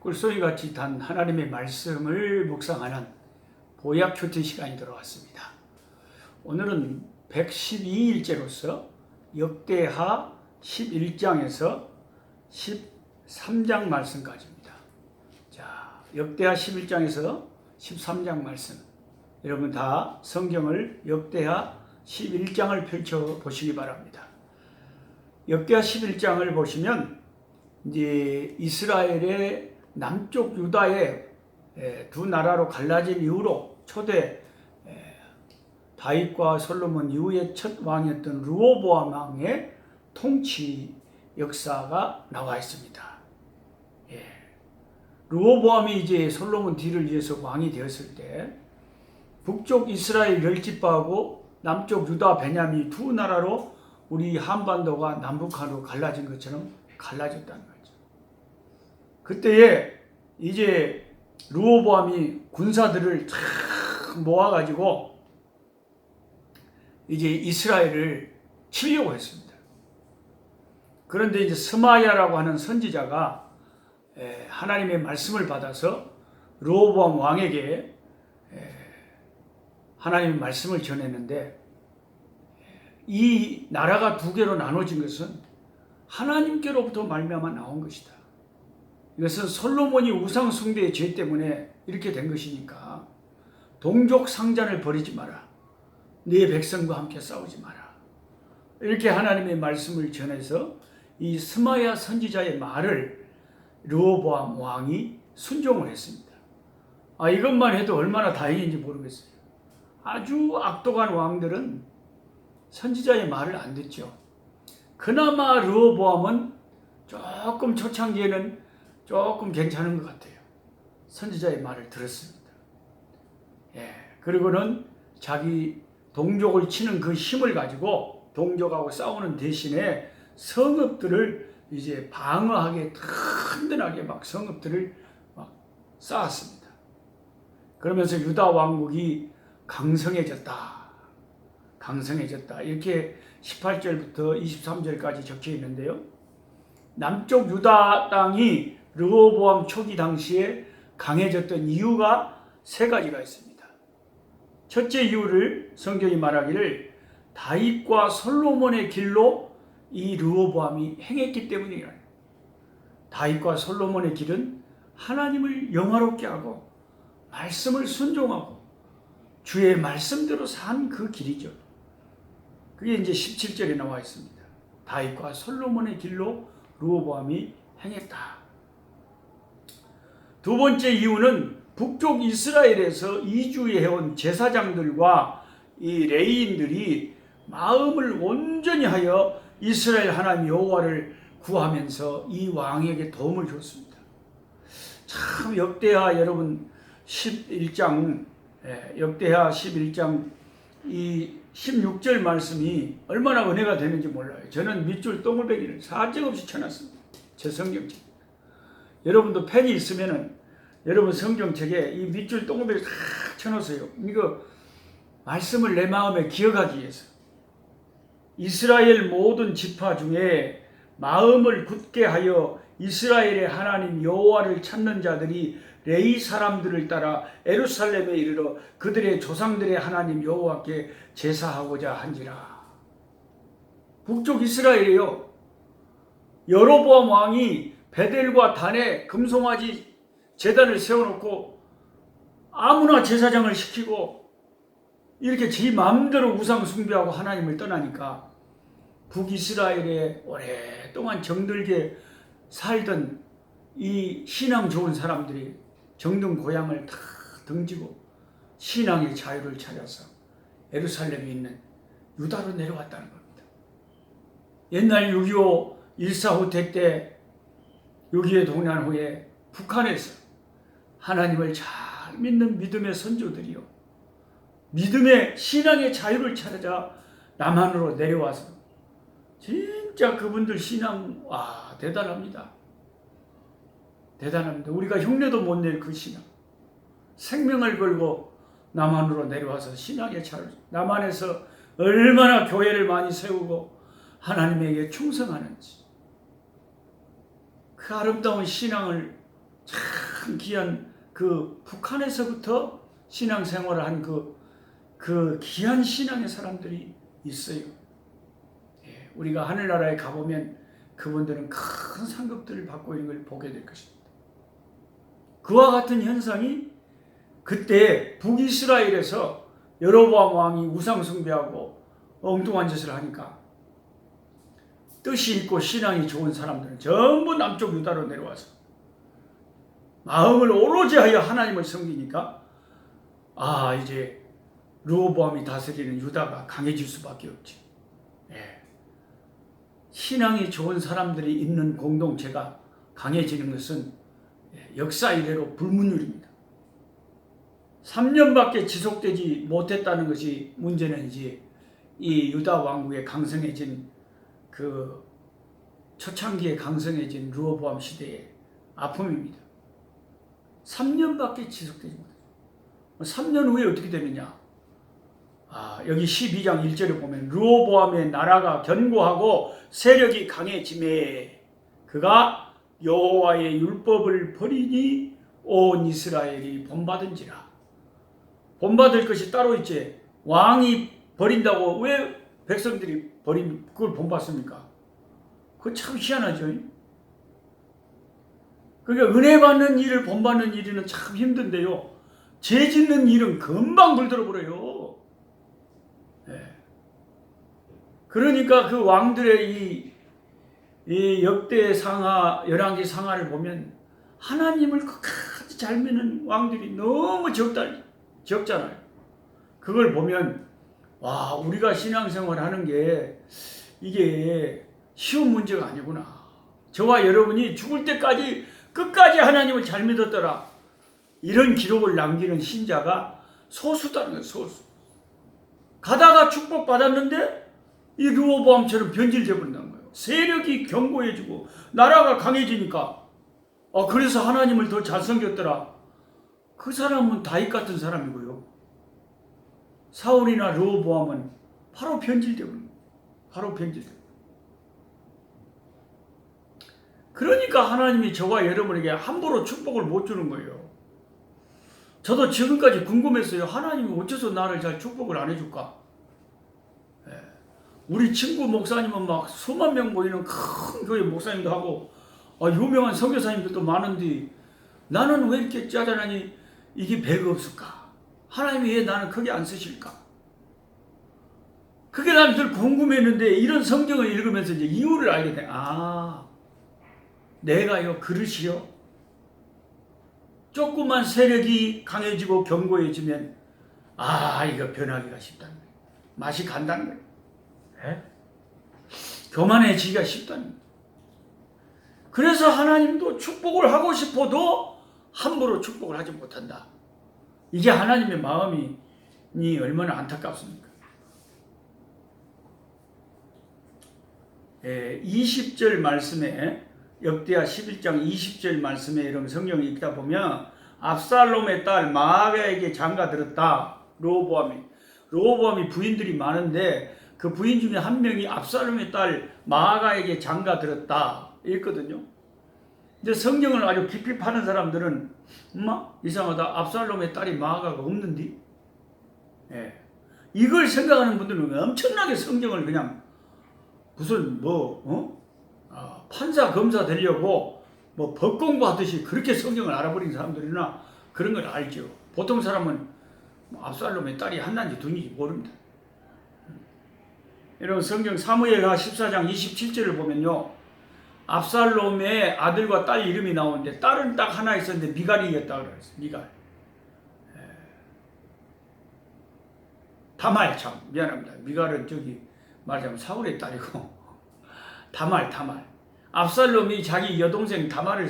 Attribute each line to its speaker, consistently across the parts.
Speaker 1: 꿀송이같이 단 하나님의 말씀을 묵상하는 보약 큐티 시간이 들어왔습니다. 오늘은 112일째로서 역대하 11장에서 13장 말씀까지입니다. 자, 역대하 11장에서 13장 말씀. 여러분 다 성경을 역대하 11장을 펼쳐 보시기 바랍니다. 역대하 11장을 보시면 이제 이스라엘의 남쪽 유다의 두 나라로 갈라진 이후로 초대 다윗과 솔로몬 이후의 첫 왕이었던 르호보암 왕의 통치 역사가 나와 있습니다. 르호보암이 이제 솔로몬 뒤를 이어서 왕이 되었을 때 북쪽 이스라엘 10지파하고 남쪽 유다 베냐민 두 나라로 우리 한반도가 남북한으로 갈라진 것처럼 갈라졌다는 거죠. 그때에 이제 르호보암이 군사들을 쫙 모아가지고 이제 이스라엘을 치려고 했습니다. 그런데 이제 스마야라고 하는 선지자가 하나님의 말씀을 받아서 르호보암 왕에게 하나님의 말씀을 전했는데 이 나라가 두 개로 나눠진 것은 하나님께로부터 말미암아 나온 것이다. 이것은 솔로몬이 우상 숭배의 죄 때문에 이렇게 된 것이니까 동족 상잔을 벌이지 마라. 네 백성과 함께 싸우지 마라. 이렇게 하나님의 말씀을 전해서 이 스마야 선지자의 말을 르호보암 왕이 순종을 했습니다. 이것만 해도 얼마나 다행인지 모르겠어요. 아주 악독한 왕들은 선지자의 말을 안 듣죠. 그나마 르호보암은 조금 초창기에는 조금 괜찮은 것 같아요. 선지자의 말을 들었습니다. 그리고는 자기 동족을 치는 그 힘을 가지고 동족하고 싸우는 대신에 성읍들을 이제 방어하게 든든하게 막 성읍들을 막 쌓았습니다. 그러면서 유다 왕국이 강성해졌다. 이렇게 18절부터 23절까지 적혀 있는데요. 남쪽 유다 땅이 르호보암 초기 당시에 강해졌던 이유가 세 가지가 있습니다. 첫째 이유를 성경이 말하기를 다윗과 솔로몬의 길로 이 르호보암이 행했기 때문이라. 다윗과 솔로몬의 길은 하나님을 영화롭게 하고 말씀을 순종하고 주의 말씀대로 산 그 길이죠. 그게 이제 17절에 나와 있습니다. 다윗과 솔로몬의 길로 르호보암이 행했다. 두 번째 이유는 북쪽 이스라엘에서 이주해온 제사장들과 이 레위인들이 마음을 온전히 하여 이스라엘 하나님 여호와를 구하면서 이 왕에게 도움을 줬습니다. 참 역대하 여러분 11장 역대하 11장 이 16절 말씀이 얼마나 은혜가 되는지 몰라요. 저는 밑줄 동글배기를 사정없이 쳐놨습니다. 제 성경책. 여러분도 펜이 있으면은 여러분 성경책에 이 밑줄 동글배기 다 쳐놓으세요. 이거 말씀을 내 마음에 기억하기 위해서. 이스라엘 모든 지파 중에 마음을 굳게 하여 이스라엘의 하나님 여호와를 찾는 자들이 레위 사람들을 따라 예루살렘에 이르러 그들의 조상들의 하나님 여호와께 제사하고자 한지라. 북쪽 이스라엘이요. 여로보암 왕이 베델과 단에 금송아지 제단을 세워놓고 아무나 제사장을 시키고 이렇게 지 마음대로 우상 숭배하고 하나님을 떠나니까 북이스라엘에 오랫동안 정들게 살던 이 신앙 좋은 사람들이 정든 고향을 다 등지고 신앙의 자유를 찾아서 예루살렘에 있는 유다로 내려왔다는 겁니다. 옛날 6.25 일사후퇴 때 6.25 동란 후에 북한에서 하나님을 잘 믿는 믿음의 선조들이요. 믿음의 신앙의 자유를 찾아 남한으로 내려와서 진짜 그분들 신앙 대단합니다. 대단합니다. 우리가 흉내도 못 낼 그 신앙. 생명을 걸고 남한으로 내려와서 신앙의 자유. 남한에서 얼마나 교회를 많이 세우고 하나님에게 충성하는지. 그 아름다운 신앙을 참 귀한 그 북한에서부터 신앙생활을 한 그 귀한 신앙의 사람들이 있어요. 예, 우리가 하늘나라에 가보면 그분들은 큰 상급들을 받고 있는 걸 보게 될 것입니다. 그와 같은 현상이 그때 북이스라엘에서 여로보암 왕이 우상 숭배하고 엉뚱한 짓을 하니까 뜻이 있고 신앙이 좋은 사람들은 전부 남쪽 유다로 내려와서 마음을 오로지 하여 하나님을 섬기니까 이제 르호보암이 다스리는 유다가 강해질 수밖에 없지. 예. 신앙이 좋은 사람들이 있는 공동체가 강해지는 것은 역사 이래로 불문율입니다. 3년밖에 지속되지 못했다는 것이 문제는 이제 이 유다 왕국의 강성해진 그 초창기에 강성해진 르호보암 시대의 아픔입니다. 3년밖에 지속되지 못했어요. 3년 후에 어떻게 되느냐? 여기 12장 1절에 보면 르호보암의 나라가 견고하고 세력이 강해지매 그가 여호와의 율법을 버리니 온 이스라엘이 본받은지라. 본받을 것이 따로 있지. 왕이 버린다고 왜 백성들이 그걸 본받습니까? 그거 참 희한하죠. 그러니까 은혜 받는 일을 본받는 일은 참 힘든데요. 죄 짓는 일은 금방 물들어 버려요. 그러니까 그 왕들의 이 역대 상하, 열왕기 상하를 보면 하나님을 끝까지 잘 믿는 왕들이 너무 적잖아요. 그걸 보면 우리가 신앙생활 하는 게 이게 쉬운 문제가 아니구나. 저와 여러분이 죽을 때까지 끝까지 하나님을 잘 믿었더라. 이런 기록을 남기는 신자가 소수다는 거예요. 소수. 가다가 축복받았는데 이 르호보암처럼 변질되어 버린다는 거예요. 세력이 견고해지고 나라가 강해지니까 그래서 하나님을 더 잘 섬겼더라. 그 사람은 다윗 같은 사람이고요. 사울이나 르호보암은 바로 변질되어 버립니다. 바로 변질되어. 그러니까 하나님이 저와 여러분에게 함부로 축복을 못 주는 거예요. 저도 지금까지 궁금했어요. 하나님이 어째서 나를 잘 축복을 안 해줄까? 우리 친구 목사님은 막 수만 명 모이는 큰 교회 목사님도 하고 유명한 선교사님들도 많은데 나는 왜 이렇게 짜잔하니 이게 배가 없을까? 하나님이 왜 나는 크게 안 쓰실까? 그게 난 늘 궁금했는데 이런 성경을 읽으면서 이제 이유를 알게 돼. 내가요 그릇이요. 조그만 세력이 강해지고 견고해지면 이거 변하기가 쉽다는 거예요. 맛이 간다는 거예요. 교만해지기가 쉽다는 거예요. 그래서 하나님도 축복을 하고 싶어도 함부로 축복을 하지 못한다. 이게 하나님의 마음이 얼마나 안타깝습니까? 20절 말씀에 역대하 11장 20절 말씀에 이런 성경을 읽다 보면 압살롬의 딸 마아가에게 장가들었다. 르호보암이 부인들이 많은데 그 부인 중에 한 명이 압살롬의 딸 마아가에게 장가들었다 읽거든요. 근데 성경을 아주 깊이 파는 사람들은 이상하다. 압살롬의 딸이 마아가가 없는데 이걸 생각하는 분들은 엄청나게 성경을 그냥 무슨 판사 검사 되려고 법 공부하듯이 그렇게 성경을 알아버린 사람들이나 그런 걸 알죠. 보통 사람은 압살롬의 딸이 하나인지 둘인지 모릅니다. 여러분 성경 사무엘하 14장 27절을 보면요. 압살롬의 아들과 딸 이름이 나오는데 딸은 딱 하나 있었는데 미갈이었다고 그랬어요. 미갈. 다말 참 미안합니다. 미갈은 말하자면 사울의 딸이고 다말. 압살롬이 자기 여동생 다말을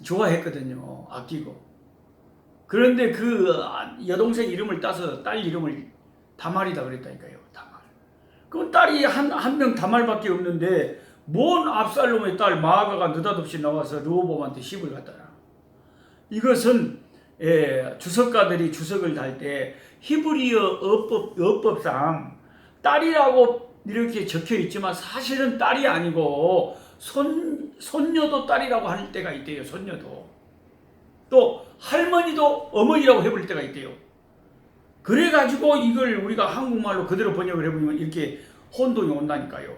Speaker 1: 좋아했거든요. 아끼고. 그런데 그 여동생 이름을 따서 딸 이름을 다말이다 그랬다니까요. 다말. 그 딸이 한 명 다말밖에 없는데 뭔 압살롬의 딸 마아가가 느닷없이 나와서 르호보암한테 시집을 갔더라. 이것은 주석가들이 주석을 달 때 히브리어 어법상 딸이라고 이렇게 적혀 있지만 사실은 딸이 아니고 손녀도 딸이라고 할 때가 있대요. 손녀도. 또 할머니도 어머니라고 해볼 때가 있대요. 그래가지고 이걸 우리가 한국말로 그대로 번역을 해보면 이렇게 혼동이 온다니까요.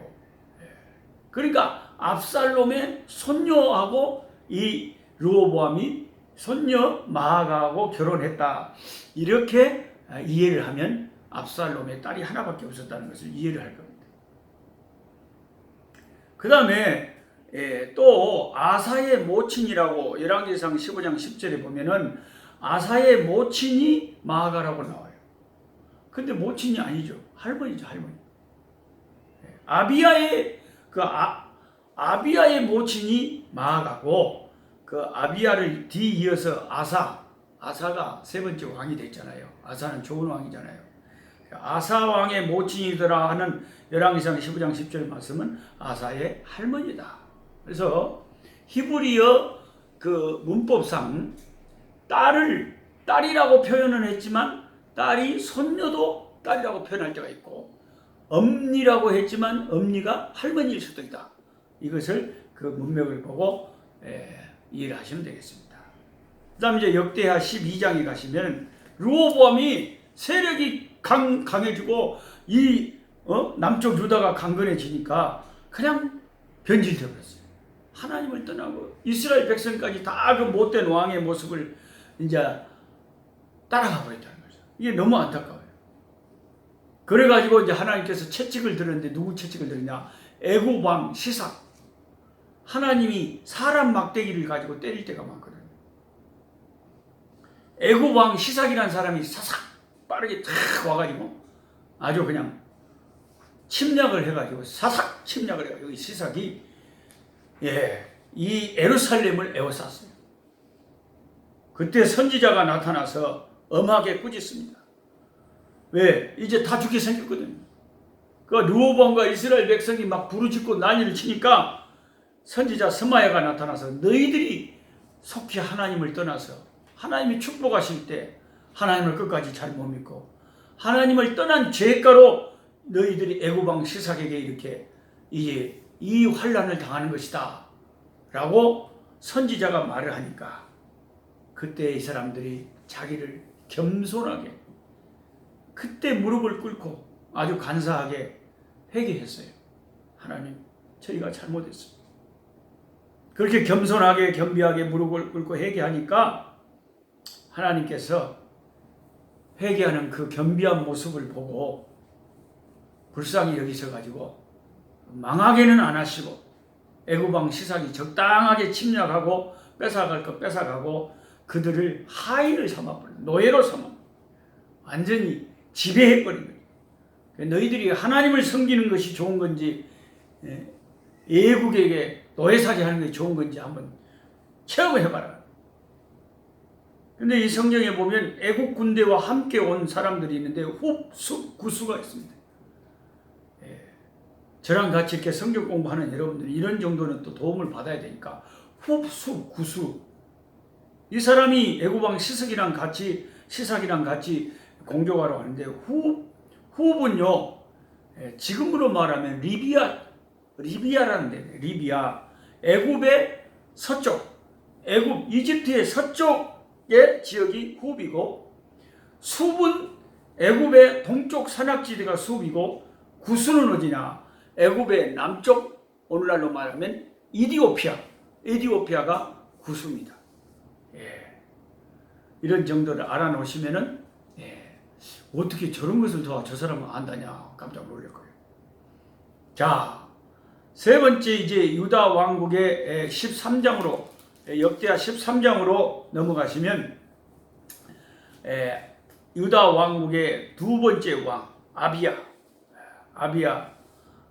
Speaker 1: 그러니까 압살롬의 손녀하고 이 르호보암이 손녀 마아가하고 결혼했다. 이렇게 이해를 하면 압살롬의 딸이 하나밖에 없었다는 것을 이해를 할 겁니다. 그 다음에 또 아사의 모친이라고 열왕기상 15장 10절에 보면은 아사의 모친이 마아가라고 나와요. 근데 모친이 아니죠. 할머니죠, 할머니. 아비야의 모친이 마아가고 그 아비야를 뒤이어서 아사가 세 번째 왕이 됐잖아요. 아사는 좋은 왕이잖아요. 아사 왕의 모친이더라 하는 열왕기상 15장 10절 말씀은 아사의 할머니다. 그래서 히브리어 그 문법상 딸이라고 표현은 했지만 딸이 손녀도 딸이라고 표현할 때가 있고 엄니라고 했지만 엄니가 할머니일 수도 있다. 이것을 그 문맥을 보고 이해를 하시면 되겠습니다. 그 다음 이제 역대하 12장에 가시면 르호보암이 세력이 강해지고 이 남쪽 유다가 강건해지니까 그냥 변질되어 버렸어요. 하나님을 떠나고 이스라엘 백성까지 다 그 못된 왕의 모습을 이제 따라가 버렸다는 거죠. 이게 너무 안타까워요. 그래가지고 이제 하나님께서 채찍을 들었는데 누구 채찍을 들었냐? 애굽 왕 시삭. 하나님이 사람 막대기를 가지고 때릴 때가 많거든요. 애굽 왕 시삭이라는 사람이 사삭 빠르게 탁 와가지고 아주 그냥 침략을 해가지고 사삭 침략을 해가지고 이 시삭이 이 예루살렘을 에워쌌어요. 그때 선지자가 나타나서 엄하게 꾸짖습니다. 왜? 이제 다 죽게 생겼거든요. 그 르호보암과 이스라엘 백성이 막 부르짖고 난리를 치니까 선지자 스마야가 나타나서 너희들이 속히 하나님을 떠나서 하나님이 축복하실 때 하나님을 끝까지 잘 못 믿고 하나님을 떠난 죄가로 너희들이 애굽 왕 시삭에게 이렇게 이제 이 환난을 당하는 것이다 라고 선지자가 말을 하니까 그때 이 사람들이 자기를 겸손하게 그때 무릎을 꿇고 아주 간사하게 회개했어요. 하나님, 저희가 잘못했습니다. 그렇게 겸손하게 겸비하게 무릎을 꿇고 회개하니까 하나님께서 회개하는 그 겸비한 모습을 보고 불쌍히 여기셔가지고 망하게는 안 하시고 애굽 왕 시삭이 적당하게 침략하고 뺏어갈 거 뺏어가고 그들을 하인을 삼아버린 노예로 삼아 완전히 지배해버린 거예요. 너희들이 하나님을 섬기는 것이 좋은 건지 애국에게 노예살이 하는 것이 좋은 건지 한번 체험을 해봐라. 근데 이 성경에 보면 애국 군대와 함께 온 사람들이 있는데 흡수 구수가 있습니다. 저랑 같이 이렇게 성경 공부하는 여러분들이 이런 정도는 또 도움을 받아야 되니까 흡수 구수 이 사람이 애굽 왕 시삭이랑 같이 공격하러 가는데 흡은요 지금으로 말하면 리비아라는 데 리비아 애굽의 서쪽 애굽 이집트의 서쪽의 지역이 흡이고 숲은 애굽의 동쪽 산악지대가 숲이고 구수는 어디냐 애굽의 남쪽 오늘날로 말하면 에디오피아가 구수입니다. 이런 정도를 알아놓으시면은 어떻게 저런 것을 저 사람은 안다냐 깜짝 놀랄 거예요. 자, 세 번째 이제 유다 왕국의 13장으로 역대하 13장으로 넘어가시면 유다 왕국의 두 번째 왕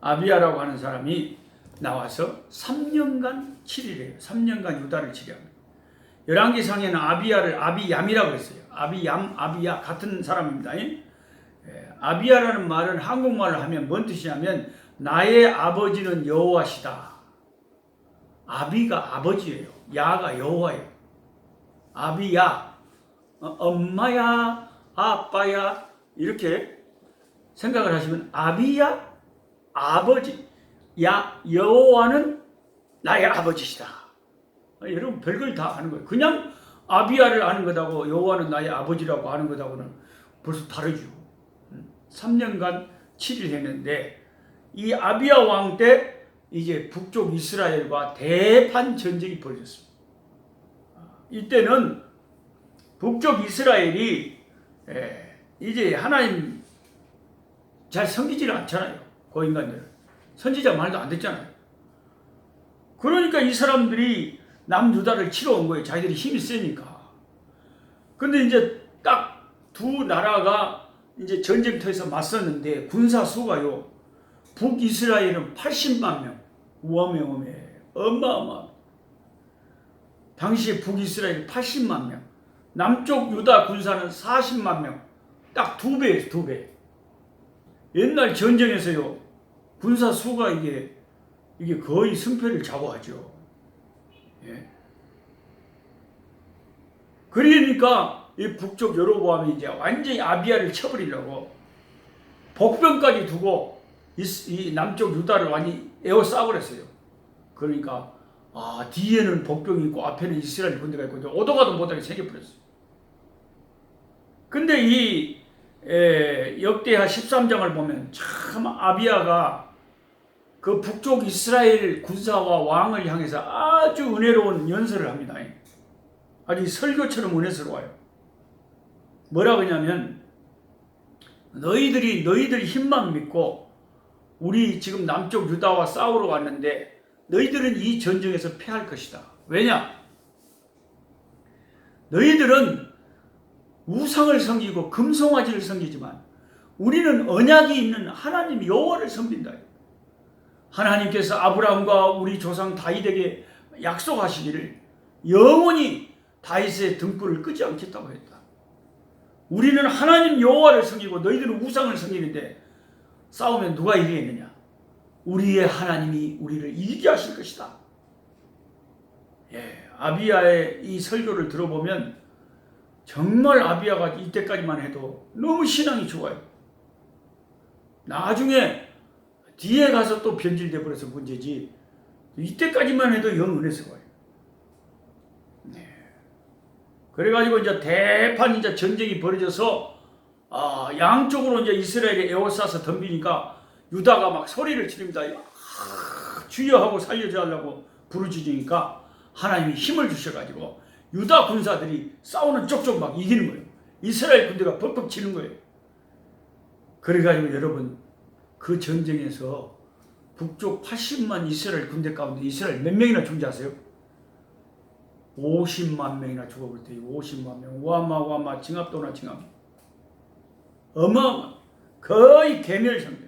Speaker 1: 아비야라고 하는 사람이 나와서 3년간 치리래요. 3년간 유다를 치리합니다. 열왕기상에는 아비야를 아비얌이라고 했어요. 아비야 같은 사람입니다. 아비야라는 말은 한국말로 하면 뭔 뜻이냐면 나의 아버지는 여호와시다. 아비가 아버지예요. 야가 여호와예요. 아비야, 엄마야, 아빠야 이렇게 생각을 하시면 아비야, 아버지, 여호와는 나의 아버지시다. 여러분 별걸 다 아는 거예요. 그냥 아비야를 아는 것하고 여호와는 나의 아버지라고 아는 것하고는 벌써 다르죠. 3년간 7일 했는데 이 아비야 왕 때 이제 북쪽 이스라엘과 대판 전쟁이 벌어졌습니다. 이때는 북쪽 이스라엘이 이제 하나님 잘 섬기지를 않잖아요. 그 인간들은 선지자 말도 안 듣잖아요. 그러니까 이 사람들이 남유다를 치러 온 거예요. 자기들이 힘이 세니까. 근데 이제 딱 두 나라가 이제 전쟁터에서 맞섰는데 군사 수가요. 북이스라엘은 80만 명. 우아명엄해. 어마어마. 당시에 북이스라엘 80만 명. 남쪽 유다 군사는 40만 명. 딱 2배예요, 2배. 옛날 전쟁에서요. 군사 수가 이게 거의 승패를 좌우하죠. 예. 그러니까 이 북쪽 여로보암이 이제 완전히 아비야를 쳐버리려고 복병까지 두고 이 남쪽 유다를 완전히 에워싸버렸어요. 그러니까 뒤에는 복병이 있고 앞에는 이스라엘 군대가 있고 오도가도 못하게 새겨버렸어요. 근데 이 역대하 13장을 보면 참 아비야가 그 북쪽 이스라엘 군사와 왕을 향해서 아주 은혜로운 연설을 합니다. 아주 설교처럼 은혜스러워요. 뭐라 그러냐면 너희들 힘만 믿고 우리 지금 남쪽 유다와 싸우러 왔는데 너희들은 이 전쟁에서 패할 것이다. 왜냐? 너희들은 우상을 섬기고 금송아지를 섬기지만 우리는 언약이 있는 하나님 여호와를 섬긴다. 하나님께서 아브라함과 우리 조상 다윗에게 약속하시기를 영원히 다윗의 등불을 끄지 않겠다고 했다. 우리는 하나님 여호와를 섬기고 너희들은 우상을 섬기는데 싸우면 누가 이기겠느냐? 우리의 하나님이 우리를 이기게 하실 것이다. 아비야의 이 설교를 들어보면 정말 아비야가 이때까지만 해도 너무 신앙이 좋아요. 나중에 뒤에 가서 또 변질돼 버려서 문제지 이때까지만 해도 영 은혜스러워요. 그래가지고 이제 대판 이제 전쟁이 벌어져서 양쪽으로 이제 이스라엘이 에워싸서 덤비니까 유다가 막 소리를 지릅니다. 주여 하고 살려줘 하려고 부르짖으니까 하나님이 힘을 주셔가지고 유다 군사들이 싸우는 쪽쪽 막 이기는 거예요. 이스라엘 군대가 벅벅 치는 거예요. 그래가지고 여러분 그 전쟁에서 북쪽 80만 이스라엘 군대 가운데 이스라엘 몇 명이나 죽는지 아세요? 50만 명이나 죽어버렸대요. 50만 명. 와마 징합도나 징합. 어마어마. 거의 괴멸 상태.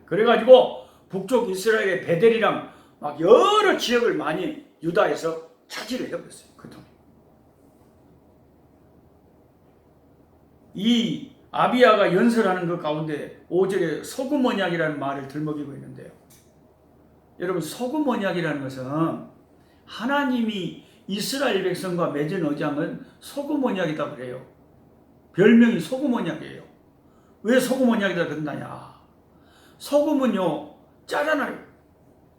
Speaker 1: 그래가지고 북쪽 이스라엘의 베델이랑 막 여러 지역을 많이 유다에서 차지를 해버렸어요. 그동안. 이 아비야가 연설하는 것 가운데 5절에 소금 언약이라는 말을 들먹이고 있는데요. 여러분 소금 언약이라는 것은 하나님이 이스라엘 백성과 맺은 언약은 소금 언약이다 그래요. 별명이 소금 언약이에요. 왜 소금 언약이다 그런다냐? 소금은요 짜잖아요.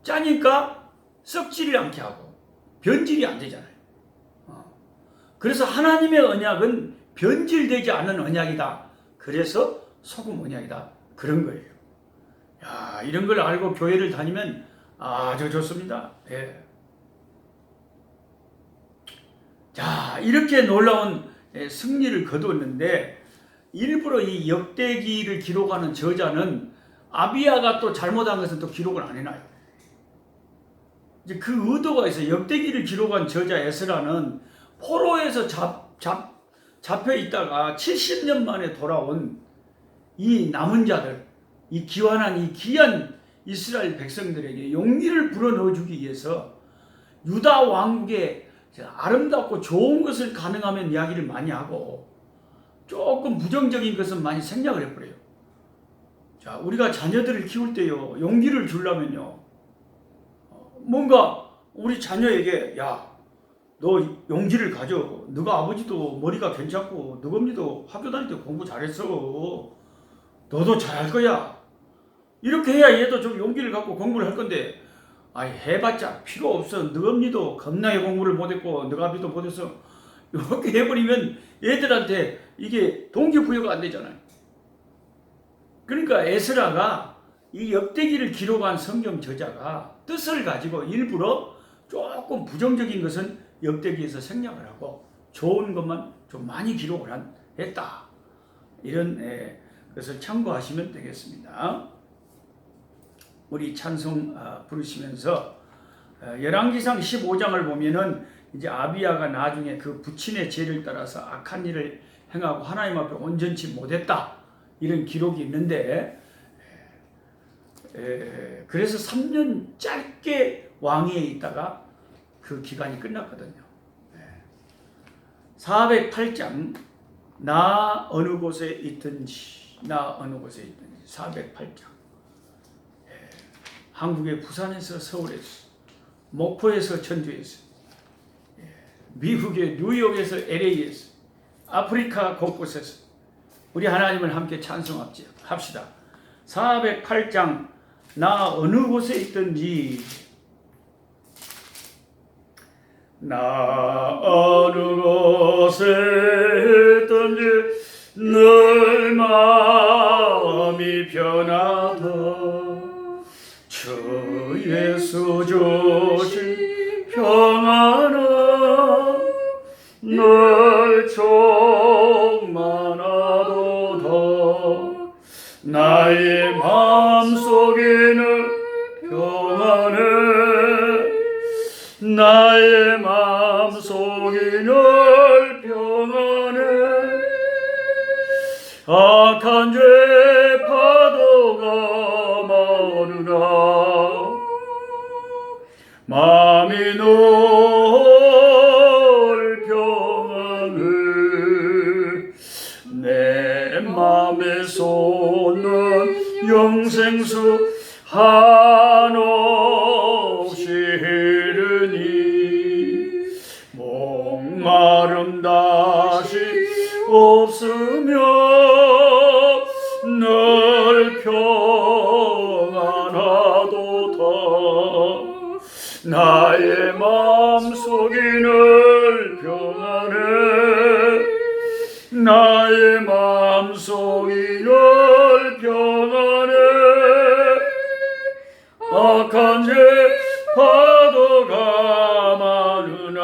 Speaker 1: 짜니까 썩지를 않게 하고 변질이 안 되잖아요. 그래서 하나님의 언약은 변질되지 않는 언약이다. 그래서 소금 언약이다. 그런 거예요. 야, 이런 걸 알고 교회를 다니면 아주 좋습니다. 예. 자, 이렇게 놀라운 승리를 거두었는데 일부러 이 역대기를 기록하는 저자는 아비야가 또 잘못한 것은 또 기록을 안 해놔요. 이제 그 의도가 있어요. 역대기를 기록한 저자 에스라는 포로에서 잡혀 있다가 70년 만에 돌아온 이 남은 자들, 이 귀환한 이 귀한 이스라엘 백성들에게 용기를 불어넣어 주기 위해서 유다 왕국의 아름답고 좋은 것을 가능하면 이야기를 많이 하고 조금 부정적인 것은 많이 생략을 해버려요. 자, 우리가 자녀들을 키울 때요, 용기를 주려면요, 뭔가 우리 자녀에게 야, 너 용기를 가져. 너가 아버지도 머리가 괜찮고 너가 언니도 학교 다닐 때 공부 잘했어. 너도 잘할 거야. 이렇게 해야 얘도 좀 용기를 갖고 공부를 할 건데 해봤자 필요 없어. 너 언니도 겁나게 공부를 못했고 너가 비도 못해서 이렇게 해버리면 애들한테 이게 동기부여가 안 되잖아요. 그러니까 에스라가 이 역대기를 기록한 성경 저자가 뜻을 가지고 일부러 조금 부정적인 것은 역대기에서 생략을 하고 좋은 것만 좀 많이 기록을 했다. 이런 것을 참고하시면 되겠습니다. 우리 찬송 부르시면서 열왕기상 15장을 보면은 이제 아비야가 나중에 그 부친의 죄를 따라서 악한 일을 행하고 하나님 앞에 온전치 못했다. 이런 기록이 있는데 그래서 3년 짧게 왕위에 있다가 그 기간이 끝났거든요. 408장 나 어느 곳에 있든지 408장 한국의 부산에서 서울에서 목포에서 전주에서 미국의 뉴욕에서 LA에서 아프리카 곳곳에서 우리 하나님을 함께 찬송합시다. 408장 나 어느 곳에 있든지 나 어느 곳에 있든지 늘 마음이 변하다 주 예수 주신 평안은 늘 충만하도다 나의 마음속에는 평안해 나의 마음속에는 평안해 악한 죄 파도가 많으나 마음이 늘 평안해 내 맘에서는 영생수 한없이 흐르니 목마름 다시 없으며 늘 평안하도다 나의 마음속이 늘 평안해 나의 마음속이 늘 평안해 악한 죄 파도가 많으나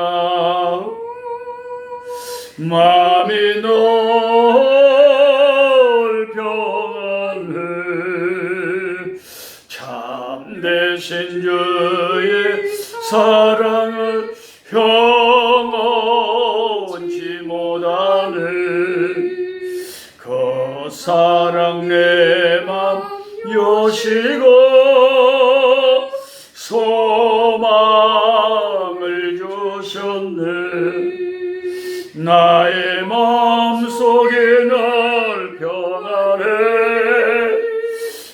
Speaker 1: 마음이 늘 평안해 참되신 주의 사랑은 형언치 못하네 그 사랑 내 맘 여시고 소망을 주셨네 나의 마음속에 늘 평안해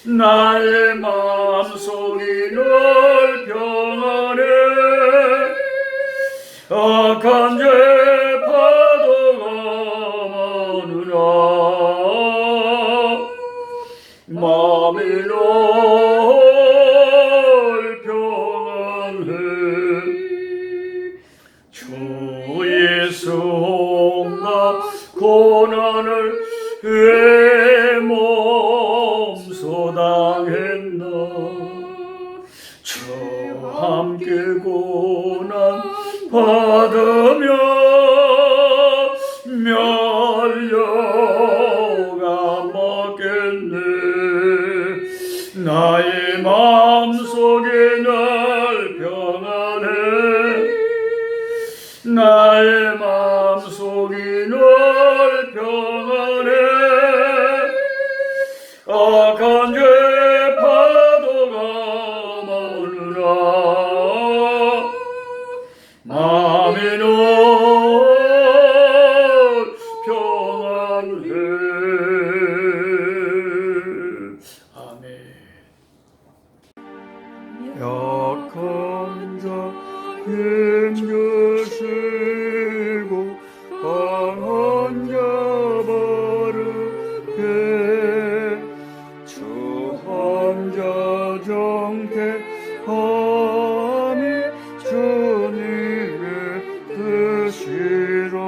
Speaker 1: 나의 마음속에 늘 평안해 악한 죄 파도가 많으나 마음이 늘 평안해 주 예수 온갖 고난을 왜 몸소 당했나 주 함께 고난 받으며 멸려가 먹겠네 나의 마음속에 늘 평안해 나의 마음속이 늘 평안해 악한 죄 파도가 많으나 마음이 늘 평안해 아멘 약한 자 힘주시고 강한 자 바르게 주 한 자 정케하시고
Speaker 2: 계시라.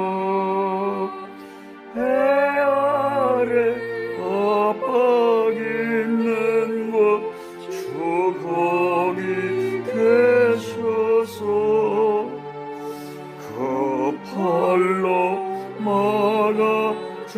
Speaker 2: 해 아래 압박 있는 곳 주 거기 계셔서 그 팔로 막아 주